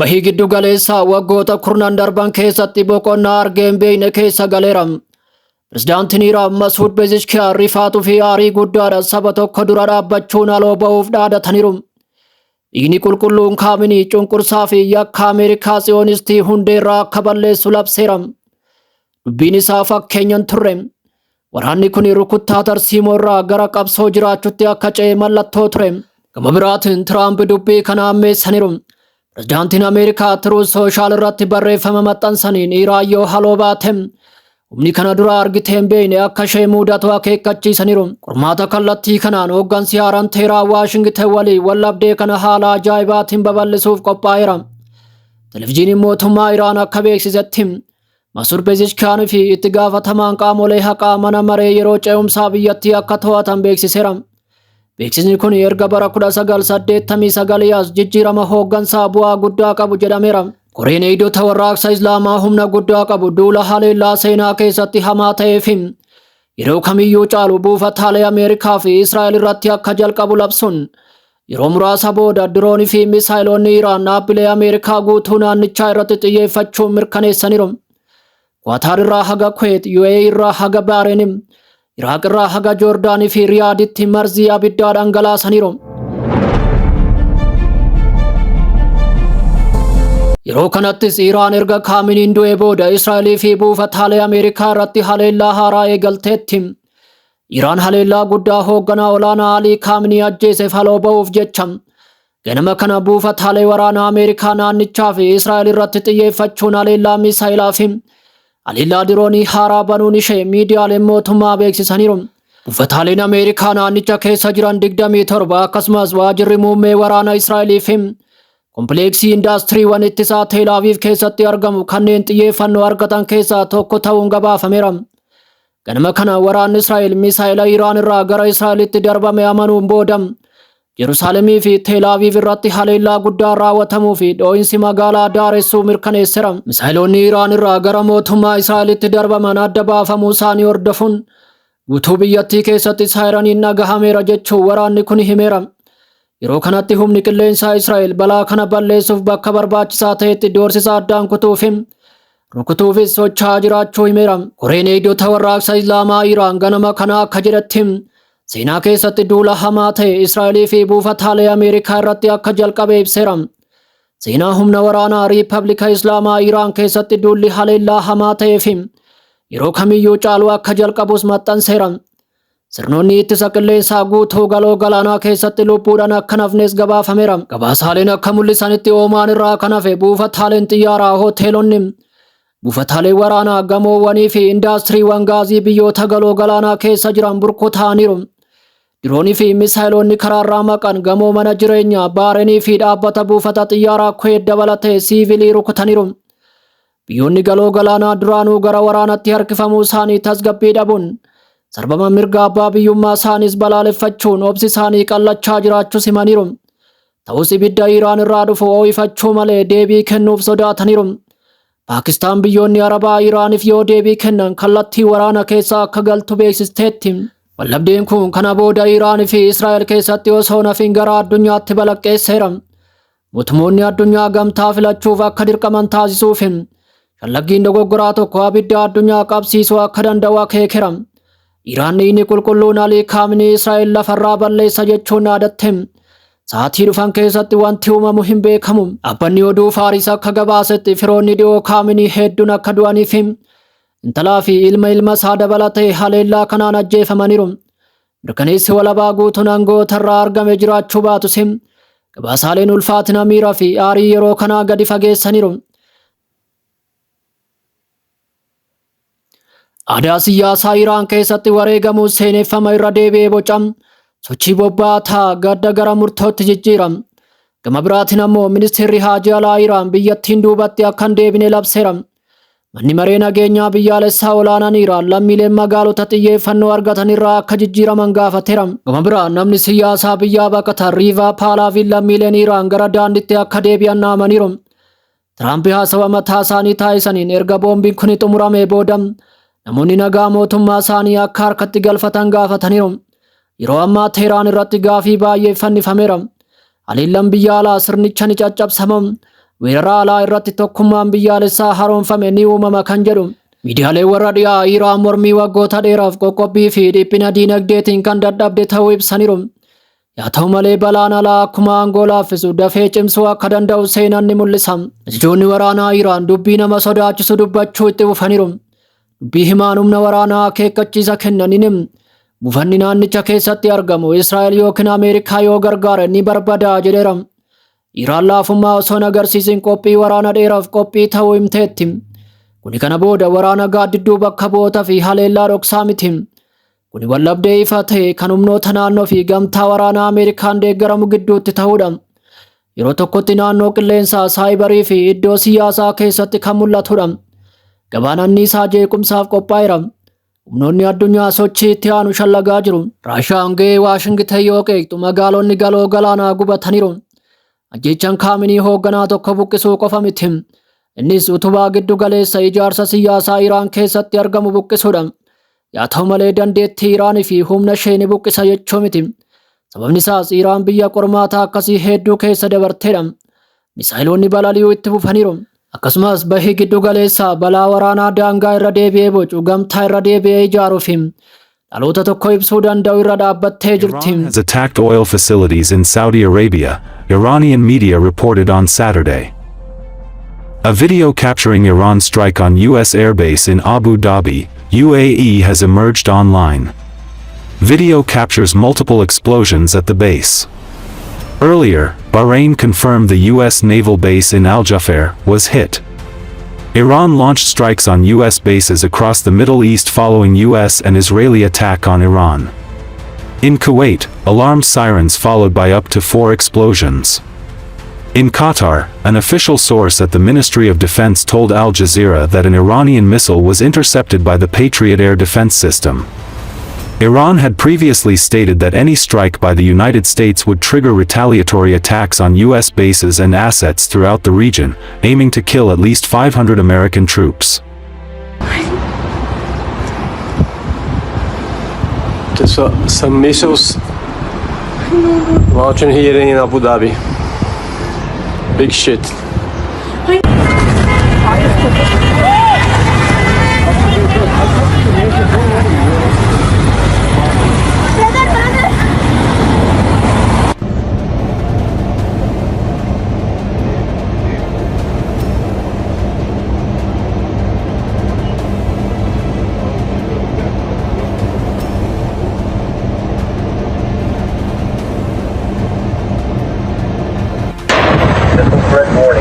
Bahii giddu galeessaa waggoota kurnan darban keessatti boqonnaa argeen beeyne keessa galeeram. Pirezidaantiin Iraan Masuud Pezeshkiyan rifaatuu fi aarii guddaadhaan saba tokko dura dhaabbachuun aloo ba'uuf dhaadataniiru. Dhiigni qulqulluun Khamenei cunqursaa fi yakka Ameerikaa Tsiyonistii hundeerraa akka balleessu labseeram. Dubbiin isaa fakkeenyan turre. Waraanni kun rukuttaa tarsiimoo irraa gara qabsoo jiraachutti akka ce'e mallattoo ture. Gama biraatiin Tiraamp dubbii kana ammeessaniiru. Pirezidaantiin Ameerikaa Truth Social irratti barreeffama maxxansaniin Iraan yoo haloo baate humni kana dura argiteen beeyne akka ishee mudatu akeekkachiisaniiru. Qormaata kallattii kanaan hooggansi haaraan Teheraan Waashingten waliin wallabdee kana haala ajaa'ibaatiin babal'isuuf qophaa'eera. Televezyiiniin mootummaa Iraan akka beeksisetti Masuud Pezeshkiyan fi itti gaafatamaan qaamolee haqaa mana maree yeroo ce'umsaa biyyattii akka to'atan beeksiseera. Beeksisni kun erga bara 1989 as jijjiirama hooggansaa bu'aa guddaa qabu jedhameera. Koreen eegdota warraaqsa Islaamaa humna guddaa qabu duula haleellaa seenaa keessatti hamaa ta'eef yeroo kamiyyuu caalu buufataalee Ameerikaa fi Israa'el irratti akka jalqabu labsuun yeroo muraasa booda diroonii fi misaayiloonni Iraan dhaabbilee Ameerikaa guutuu naannichaa irratti xiyyeeffachuun mirkaneessaniiru. Qaataar irraa haga Kuwait, UAE irraa haga Bahrein, Iraaq irraa haga Joordaanii fi Riyaaditti marzii abiddaa dhangalaasaniiru. Yeroo kanattis Iraan erga Khameneiin du'ee booda Israa'elii fi buufataalee Ameerikaa irratti haleellaa haaraa eegalteetti. Iraan haleellaa guddaa hoogganaa olaanaa Alii Khamenei ajjeeseef haloo ba'uuf jecha ganama kana buufataalee waraanaa Ameerikaa naannichaa fi Israa'el irratti xiyyeeffachuun haleellaa misaayilaa fi haleellaa diroonii haaraa banuun ishee miidiyaaleen mootummaa beeksisaniiru. Buufataaleen Ameerikaa naannicha keessa jiran 27 akkasumas waajjirri muummee waraana Israa'elii fi kompleeksii indaastirii ittisaa Teel Aviv keessatti argamu kanneen xiyyeeffannoo argatan keessaa tokko ta'uun gabaafameera. Ganama kana waraanni Israa'el misaayila Iraan irraa gara Israa'elitti darbame amanuun booda Yerusaalemii fi Teel Aviv irratti haleellaa guddaa raawwatamuu fi dhoo'insi magaalaa daaressuu mirkaneesseera. Misaayiloonni Iraan irraa gara mootummaa Israa'elitti darbaman adda baafamuu isaanii hordofuun guutuu biyyattii keessatti saayiraniin dhagahameera jechuun waraanni kun himeera. Yeroo kanatti humni qilleensaa Israa'el balaa kana balleessuuf bakka barbaachisaa ta'etti doorsisa addaan rukutuufis socho'aa jiraachuu himeera. Koreen eegdota warraaqsa Islaamaa Iraan ganama kana akka jedhetti seenaa keessatti duula hamaa ta'e Israa'elii fi buufataalee Ameerikaa irratti akka jalqabe ibseera. Seenaa humna waraanaa Riippaabilika Islaamaa Iraan keessatti duulli haleellaa hamaa ta'ee fi yeroo kamiyyuu caalu akka jalqabus maxxanseera. Sirnoonni ittisa qilleensaa guutuu galoo galaanaa keessatti lubbuudhaan akka nafnes gabaafameera. Gabaasaaleen akka mul'isanitti Oomaan irraa kan hafe buufataaleen xiyyaaraa, hoteelonni, buufataaleen waraanaa, gamoowwanii fi indaastiriiwwan gaazii biyyoota galoo galaanaa keessa jiran burkutaaniiru. Diroonii fi misaayiloonni karaarraa maqan gamoo mana jireenyaa, baareenii fi dhaabbata buufata xiyyaaraa Kuwait dabalatee siivilii rukutaniiru. Biyyoonni galoo galaanaa duraanuu gara waraanatti harkifamuu isaanii tasgabbii dhabuun sarbama mirga abbaa biyyummaa isaaniis balaaleffachuun obsi isaanii qallachaa jiraachuu himaniiru. Ta'us ibidda Iraan irraa dhufu ho'ifachuu malee deebii kennuuf sodaataniiru. Paakistaan biyyoonni Arabaa Iraaniif yoo deebii kennan kallattii waraana keessa akka galtu beeksisteetti. Wallabdeen kun kana booda Iraan fi Israa'el keessatti osoo nafin gara addunyaatti balaqqeesseera. Mootummoonni addunyaa gamtaa filachuuf akka dirqaman taasisuuf shallaggiin dogoggoraa tokko abidda addunyaa qabsiisuu akka danda'u akeekera. Iraan inni qulqulluun Alii Khamenei Israa'el lafarraa balleessa jechuun dhaadatte. Sa'aatii dhufan keessatti wanti uumamu hin beekamu. Dhaabbanni oduu Faaris akka gabaasetti firoonni dhiyoo Khamenei hedduun akka du'aniif intalaa fi ilma isaa dabalatee haleellaa kanaan ajjeefamaniiru. Mirkaneessi walabaa guutuun aangoota irraa argame jiraachuu baatus gabaasaaleen ulfaatina miiraa fi aarii yeroo kanaa gadi fageessaniiru. Aadaa siyaasaa Iraan keessatti wareegamuu seeneffama irra deebi'ee bocam sochii bobbaataa gadda gara murtootti jijjiiram. Gama biraatiin ammoo ministeerri haajaa alaa Iraan biyyattiin duubatti akka hin deebine labseera. Manni maree nageenyaa biyyaalessaa olaanaan Iraan lammiileen magaalota xiyyeeffannoo argatan irraa akka jijjiiraman gaafateera. Gama biraan namni siyaasaa biyyaa baqatan Riivaa Paalaviin lammiileen Iraan gara daandiitti akka deebi'an dhaamaniiru. Tiraamp haasawa mataa isaanii taasisaniin erga boombiin kun xumuramee booda namoonni nagaa mootummaa isaanii akka harkatti galfatan gaafataniiru. Yeroo ammaa Teheraan irratti gaafii baay'ee fannifameera. Haleellaan biyya alaa sirnicha ni caccabsama. weerara alaa irratti tokkummaan biyyaalessaa haroomfame ni uumama kan jedhu. Miidiyaalee warra dhiyaa Iraan mormii waggoota dheeraaf qoqqobbii fi dhiphina diinagdeetiin kan dadhabde ta'uu ibsaniiru. Yaa ta'u malee balaan alaa akkuma aangoo laaffisu dafee cimsuu akka danda'u seenaan ni mul'isa. Ajajoonni waraanaa Iraan dubbii nama sodaachisu dubbachuu itti fufaniiru. Dubbii himaan humna waraanaa akeekkachiisa kennaniin buufanni naannicha keessatti argamu Israa'el yookiin Ameerikaa yoo gargaare ni barbadaa jedheera. Iraan laafummaa osoo hin agarsiisin qophii waraana dheeraaf qophii ta'uu himteetti. Kuni kana booda waraana gaaddidduu bakka bu'ootaa fi haleellaa dhoksaa miti. Kuni wallabdee ifa ta'e kan humnoota naannoo fi gamtaa waraanaa Ameerikaan deeggaramu gidduutti ta'uudha. Yeroo tokkotti naannoo qilleensaa saayibarii fi iddoo siyaasaa keessatti kan mul'atudha. Gabaan anniisaa jeequmsaaf qophaa'eera. Humnoonni addunyaa sochii itti aanu shallagaa jiru. Raashaan ga'ee Waashingtan yoo qeeqxu magaalonni galoo galaanaa gubataniiru. Ajjeechaan Kaaminii hoogganaa tokko buqqisuu qofa miti. Innis utubaa giddu galeessa ijaarsa siyaasaa Iraan keessatti argamu buqqisuudha. Yaa ta'u malee dandeettii Iraanii fi humna ishee ni buqqisa jechuu miti. Sababni isaas Iraan biyya qormaataa akkasii hedduu keessa dabarteedha. Misaayiloonni balali'uu itti fufaniiru. Akkasumas bahii giddu galeessaa balaa waraanaa daangaa irra deebi'ee bocu gamtaa irra deebi'ee ijaaruu fi dhaloota tokko ibsuu danda'u irra dhaabbattee jirti. Iran has attacked oil facilities in Saudi Arabia, Iranian media reported on Saturday. A video capturing Iran's strike on U.S. airbase in Abu Dhabi, UAE has emerged online. Video captures multiple explosions at the base. Earlier, Bahrain confirmed the U.S. naval base in Al Jafer was hit. Iran launched strikes on U.S. bases across the Middle East following U.S. and Israeli attack on Iran. In Kuwait, alarm sirens followed by up to 4 explosions. In Qatar, an official source at the Ministry of Defense told Al Jazeera that an Iranian missile was intercepted by the Patriot air defense system. Iran had previously stated that any strike by the United States would trigger retaliatory attacks on U.S. bases and assets throughout the region, aiming to kill at least 500 American troops. Some missiles launching here in Abu Dhabi. Big shit. Red morning.